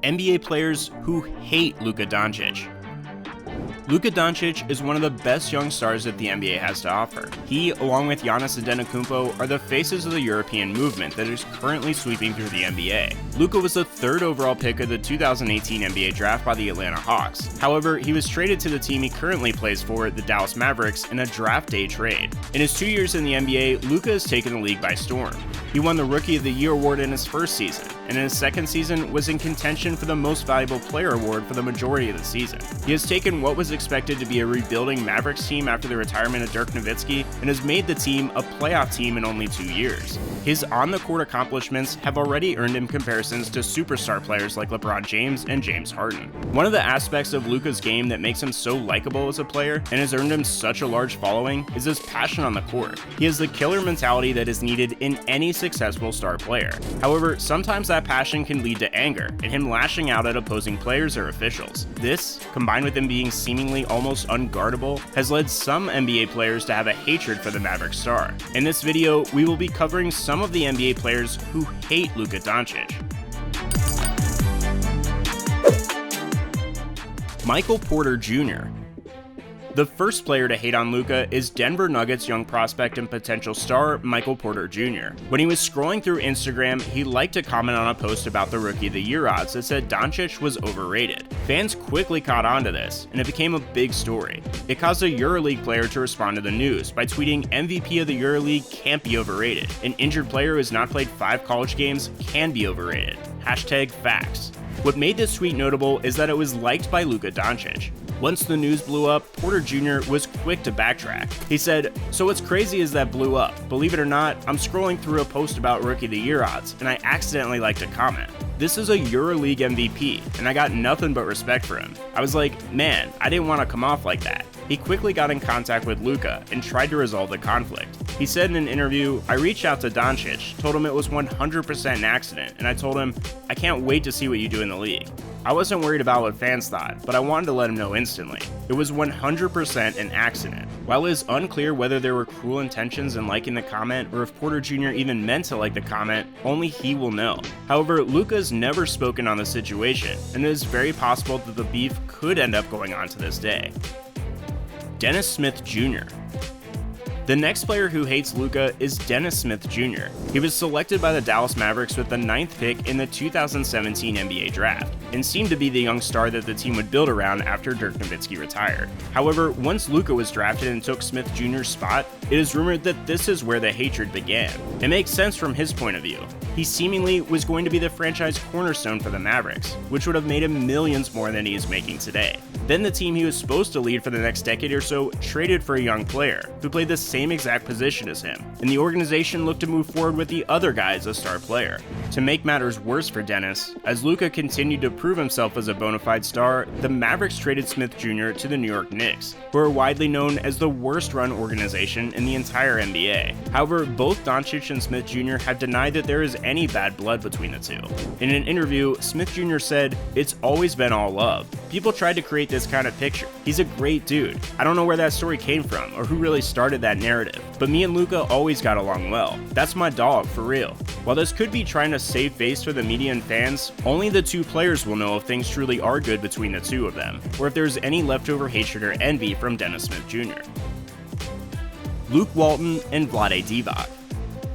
NBA players who hate Luka Doncic. Luka Doncic is one of the best young stars that the NBA has to offer. He, along with Giannis Antetokounmpo, are the faces of the European movement that is currently sweeping through the NBA. Luka was the third overall pick of the 2018 NBA draft by the Atlanta Hawks. However, he was traded to the team he currently plays for, the Dallas Mavericks, in a draft day trade. In his 2 years in the NBA, Luka has taken the league by storm. He won the Rookie of the Year award in his first season, and in his second season was in contention for the Most Valuable Player award for the majority of the season. He has taken what was expected to be a rebuilding Mavericks team after the retirement of Dirk Nowitzki and has made the team a playoff team in only 2 years. His on-the-court accomplishments have already earned him comparisons to superstar players like LeBron James and James Harden. One of the aspects of Luka's game that makes him so likable as a player and has earned him such a large following is his passion on the court. He has the killer mentality that is needed in any successful star player. However, sometimes that passion can lead to anger and him lashing out at opposing players or officials. This, combined with him being seemingly almost unguardable, has led some NBA players to have a hatred for the Maverick star. In this video, we will be covering some of the NBA players who hate Luka Doncic. Michael Porter Jr. The first player to hate on Luka is Denver Nuggets young prospect and potential star Michael Porter Jr. When he was scrolling through Instagram, he liked to comment on a post about the Rookie of the Year odds that said Doncic was overrated. Fans quickly caught on to this, and it became a big story. It caused a EuroLeague player to respond to the news by tweeting MVP of the EuroLeague can't be overrated. An injured player who has not played 5 college games can be overrated. #facts. What made this tweet notable is that it was liked by Luka Doncic. Once the news blew up, Porter Jr. was quick to backtrack. He said, "So what's crazy is that blew up. Believe it or not, I'm scrolling through a post about Rookie of the Year odds, and I accidentally liked a comment. This is a EuroLeague MVP, and I got nothing but respect for him. I was like, man, I didn't want to come off like that." He quickly got in contact with Luka and tried to resolve the conflict. He said in an interview, "I reached out to Doncic, told him it was 100% an accident, and I told him, I can't wait to see what you do in the league. I wasn't worried about what fans thought, but I wanted to let him know instantly. It was 100% an accident." While it is unclear whether there were cruel intentions in liking the comment or if Porter Jr. even meant to like the comment, only he will know. However, Luka's never spoken on the situation, and it is very possible that the beef could end up going on to this day. Dennis Smith Jr. The next player who hates Luka is Dennis Smith Jr. He was selected by the Dallas Mavericks with the 9th pick in the 2017 NBA draft, and seemed to be the young star that the team would build around after Dirk Nowitzki retired. However, once Luka was drafted and took Smith Jr.'s spot, it is rumored that this is where the hatred began. It makes sense from his point of view. He seemingly was going to be the franchise cornerstone for the Mavericks, which would have made him millions more than he is making today. Then the team he was supposed to lead for the next decade or so traded for a young player who played the same exact position as him, and the organization looked to move forward with the other guy as a star player. To make matters worse for Dennis, as Luka continued to prove himself as a bona fide star, the Mavericks traded Smith Jr. to the New York Knicks, who are widely known as the worst run organization in the entire NBA. However, both Doncic and Smith Jr. have denied that there is any bad blood between the two. In an interview, Smith Jr. said, "It's always been all love. People tried to create this kind of picture. He's a great dude. I don't know where that story came from or who really started that narrative, but me and Luka always got along well. That's my dog, for real." While this could be trying to save face for the media and fans, only the two players will know if things truly are good between the two of them, or if there's any leftover hatred or envy from Dennis Smith Jr. Luke Walton and Vlade Divac.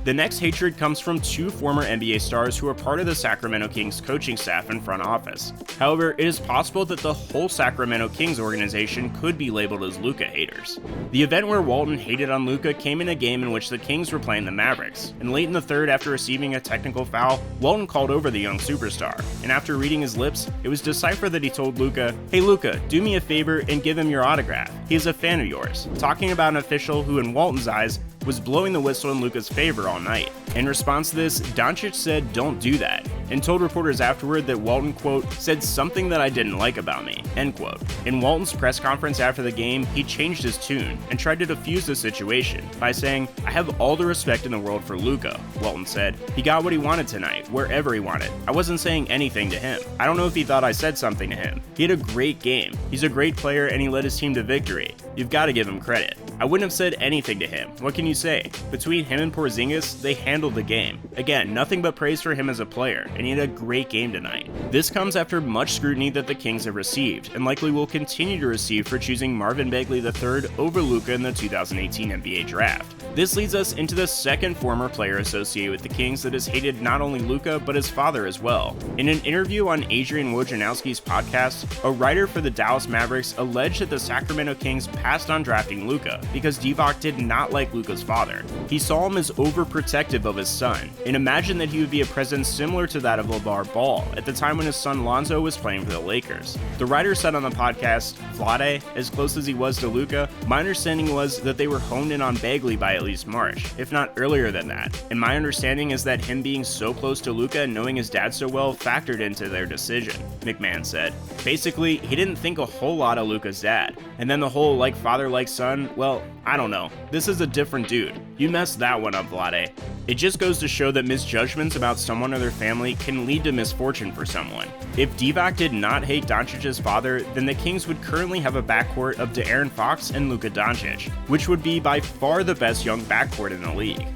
The next hatred comes from two former NBA stars who are part of the Sacramento Kings coaching staff and front office. However, it is possible that the whole Sacramento Kings organization could be labeled as Luka haters. The event where Walton hated on Luka came in a game in which the Kings were playing the Mavericks, and late in the third, after receiving a technical foul, Walton called over the young superstar, and after reading his lips, it was deciphered that he told Luka, "Hey Luka, do me a favor and give him your autograph. He is a fan of yours," talking about an official who in Walton's eyes was blowing the whistle in Luka's favor all night. In response to this, Doncic said, "Don't do that," and told reporters afterward that Walton, quote, "said something that I didn't like about me," end quote. In Walton's press conference after the game, he changed his tune and tried to defuse the situation by saying, "I have all the respect in the world for Luka," Walton said. "He got what he wanted tonight, wherever he wanted. I wasn't saying anything to him. I don't know if he thought I said something to him. He had a great game. He's a great player and he led his team to victory. You've got to give him credit. I wouldn't have said anything to him. What can you say? Between him and Porzingis, they handled handled the game. Again, nothing but praise for him as a player, and he had a great game tonight. This comes after much scrutiny that the Kings have received, and likely will continue to receive for choosing Marvin Bagley III over Luka in the 2018 NBA Draft. This leads us into the second former player associated with the Kings that has hated not only Luka, but his father as well. In an interview on Adrian Wojnarowski's podcast, a writer for the Dallas Mavericks alleged that the Sacramento Kings passed on drafting Luka because Divac did not like Luka's father. He saw him as overprotective of his son, and imagined that he would be a presence similar to that of LeVar Ball at the time when his son Lonzo was playing for the Lakers. The writer said on the podcast, "Vlade, as close as he was to Luka, my understanding was that they were honed in on Bagley by at least March, if not earlier than that. And my understanding is that him being so close to Luka and knowing his dad so well factored into their decision," McMahon said. Basically, he didn't think a whole lot of Luka's dad. And then the whole like father like son, well, I don't know. This is a different dude. You messed that one up, Vlade. It just goes to show that misjudgments about someone or their family can lead to misfortune for someone. If Divac did not hate Doncic's father, then the Kings would currently have a backcourt of De'Aaron Fox and Luka Doncic, which would be by far the best young backcourt in the league.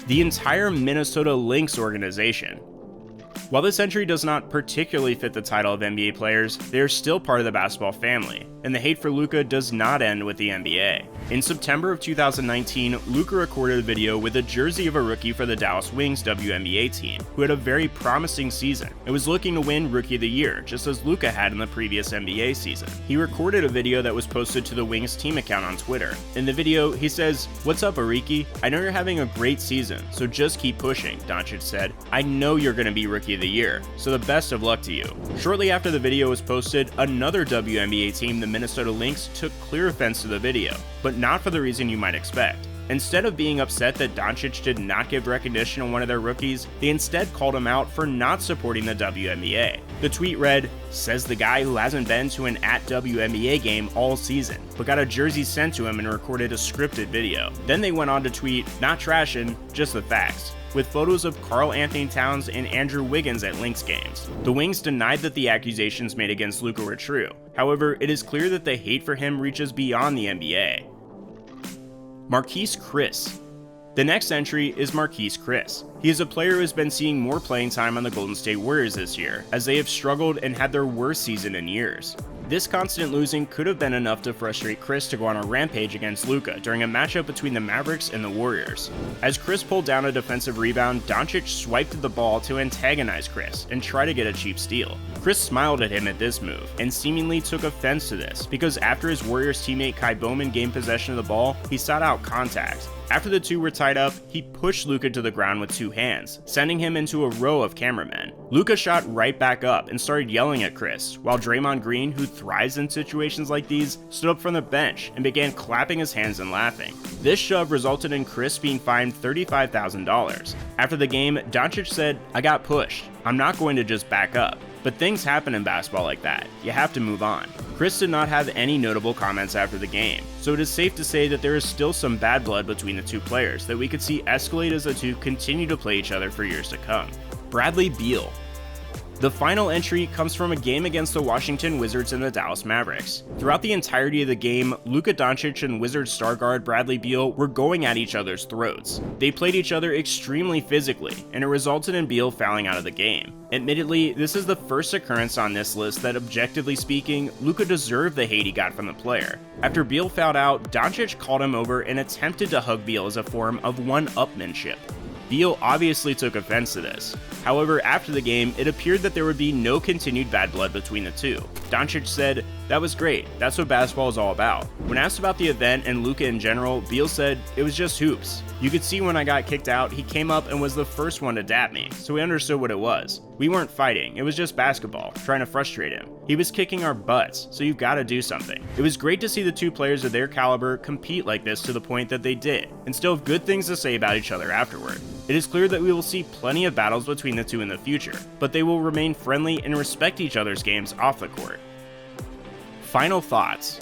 The entire Minnesota Lynx organization. While this entry does not particularly fit the title of NBA players, they are still part of the basketball family, and the hate for Luka does not end with the NBA. In September of 2019, Luka recorded a video with a jersey of a rookie for the Dallas Wings WNBA team, who had a very promising season and was looking to win Rookie of the Year, just as Luka had in the previous NBA season. He recorded a video that was posted to the Wings team account on Twitter. In the video, he says, "What's up, Ariki? I know you're having a great season, so just keep pushing," Doncic said. "I know you're going to be Rookie of the Year, so the best of luck to you." Shortly after the video was posted, another WNBA team, the Minnesota Lynx, took clear offense to the video, but not for the reason you might expect. Instead of being upset that Doncic did not give recognition to one of their rookies, they instead called him out for not supporting the WNBA. The tweet read, "Says the guy who hasn't been to an @WNBA game all season, but got a jersey sent to him and recorded a scripted video." Then they went on to tweet, "Not trashing, just the facts," with photos of Karl Anthony Towns and Andrew Wiggins at Lynx games. The Wings denied that the accusations made against Luka were true. However, it is clear that the hate for him reaches beyond the NBA. Marquise Chris. The next entry is Marquise Chris. He is a player who has been seeing more playing time on the Golden State Warriors this year, as they have struggled and had their worst season in years. This constant losing could have been enough to frustrate Chris to go on a rampage against Luka during a matchup between the Mavericks and the Warriors. As Chris pulled down a defensive rebound, Doncic swiped the ball to antagonize Chris and try to get a cheap steal. Chris smiled at him at this move and seemingly took offense to this because after his Warriors teammate Kai Bowman gained possession of the ball, he sought out contact. After the two were tied up, he pushed Luka to the ground with two hands, sending him into a row of cameramen. Luka shot right back up and started yelling at Chris, while Draymond Green, who thrives in situations like these, stood up from the bench and began clapping his hands and laughing. This shove resulted in Chris being fined $35,000. After the game, Doncic said, "I got pushed. I'm not going to just back up." But things happen in basketball like that. You have to move on. Chris did not have any notable comments after the game, so it is safe to say that there is still some bad blood between the two players that we could see escalate as the two continue to play each other for years to come. Bradley Beal. The final entry comes from a game against the Washington Wizards and the Dallas Mavericks. Throughout the entirety of the game, Luka Doncic and Wizards star guard Bradley Beal were going at each other's throats. They played each other extremely physically, and it resulted in Beal fouling out of the game. Admittedly, this is the first occurrence on this list that, objectively speaking, Luka deserved the hate he got from the player. After Beal fouled out, Doncic called him over and attempted to hug Beal as a form of one-upmanship. Beal obviously took offense to this. However, after the game, it appeared that there would be no continued bad blood between the two. Doncic said, "That was great. That's what basketball is all about." When asked about the event and Luka in general, Beal said, "It was just hoops. You could see when I got kicked out, he came up and was the first one to dap me, so we understood what it was. We weren't fighting, it was just basketball, trying to frustrate him. He was kicking our butts, so you've got to do something." It was great to see the two players of their caliber compete like this to the point that they did, and still have good things to say about each other afterward. It is clear that we will see plenty of battles between the two in the future, but they will remain friendly and respect each other's games off the court. Final thoughts.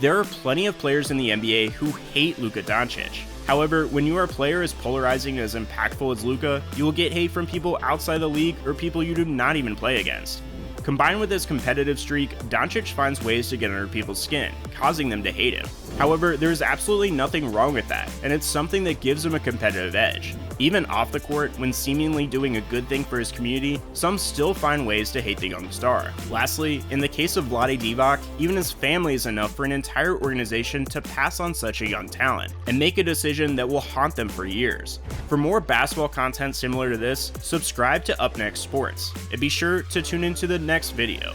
There are plenty of players in the NBA who hate Luka Doncic. However, when you are a player as polarizing and as impactful as Luka, you will get hate from people outside the league or people you do not even play against. Combined with his competitive streak, Doncic finds ways to get under people's skin, causing them to hate him. However, there is absolutely nothing wrong with that, and it's something that gives him a competitive edge. Even off the court, when seemingly doing a good thing for his community, some still find ways to hate the young star. Lastly, in the case of Vlade Divac, even his family is enough for an entire organization to pass on such a young talent, and make a decision that will haunt them for years. For more basketball content similar to this, subscribe to UpNext Sports, and be sure to tune into the next video.